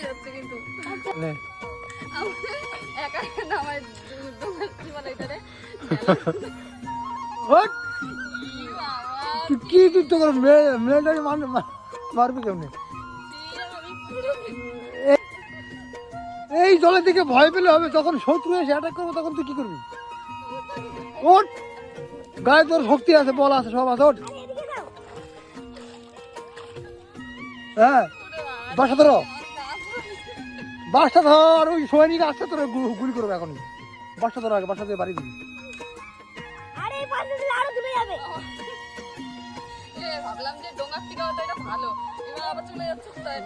যাচ্ছে কিন্তু একা নামায় কি বলে এটারে কি তুই তো মেয়েটাকে মারবি কেমনি? এই জলের দিকে ভয় পেলে হবে, যখন শত্রু এসে অ্যাটাক করবো তখন তুই কি করবি? ওঠ, গায়ে তোর শক্তি আছে, বল আছে, সব আছে, ওঠ। হ্যাঁ, বাসা ধরো, বাসটা ধর, ওই সৈনিক আসছে তোর গুলি করবে এখনই। বাসটা ধরো আগে, বাসা দিয়ে বাড়ি দিবি। ভাবলাম যে ডোঙার থেকে হয়তো এটা ভালো, এবার আবার চলে যাচ্ছে তাই।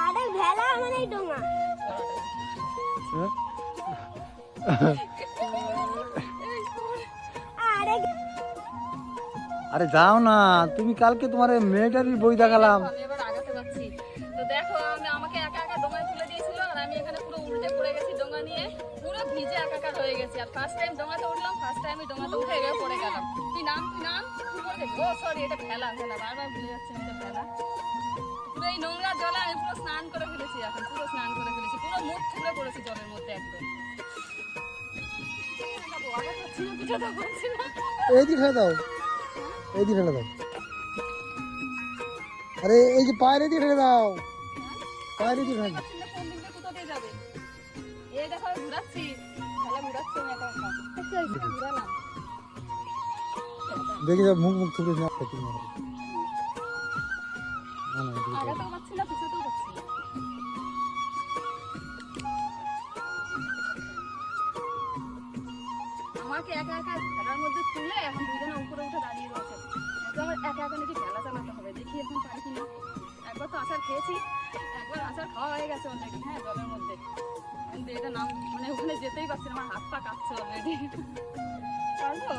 আরে ভেলা মানে ডোঙা। আরে যাও না, তুমি কালকে তোমার মিলিটারি বই দেখালাম। আমি এবার আগাতে যাচ্ছি তো দেখো, আমাকে একা একা ডোঙায় তুলে দিয়েছিল আর আমি এখানে পুরো উল্টে পড়ে গেছি ডোঙা নিয়ে, পুরো ভিজে একাকার হয়ে গেছি। আর ফার্স্ট টাইম ডোঙাতে উঠলাম, ফার্স্ট টাইমই ডোঙাতে উঠে গিয়ে পড়ে গেলাম। কি নাম কি বলে? ও সরি, এটা ভেলা, বারবার ভুলে যাচ্ছি এটা ভেলা। পুরো এই নোংরা জলে আমি পুরো স্নান করে ফেলেছি, এখন পুরো স্নান করে ফেলেছি, পুরো মুখ ছুঁড়ে পড়েছি জলের মধ্যে একদম। এই দিকে ফেলে দাও, এই দিকে ফেলে দাও। আরে এই যে পায়ের দিয়ে ফেলে দাও, পায়ের দিয়ে ফেলে দাও। এই দেখো ঘুরাচ্ছি, ভেলা ঘুরাচ্ছি আমি একা একা। ঘুরালাম। দেখি যাও, মুখ থুবড়ে না। আগাতেও পাচ্ছি না, পিছাতেও পাচ্ছি না। আমাকে একা একা ভেলার মধ্যে তুলে এখন দুজনে উপরে উঠে দাঁড়িয়ে রয়েছে। আমার একা একা নাকি ভেলা চালাতে হবে, দেখি এখন পারি কিনা। একবার তো আচার খেয়েছি, একবার আচার খাওয়া হয়ে গেছে অলরেডি, হ্যাঁ জলের মধ্যে। কিন্তু এটা নাম মানে ওখানে যেতেই পারছি না, আমার হাত পা কাঁপছে অলরেডি। পারবো?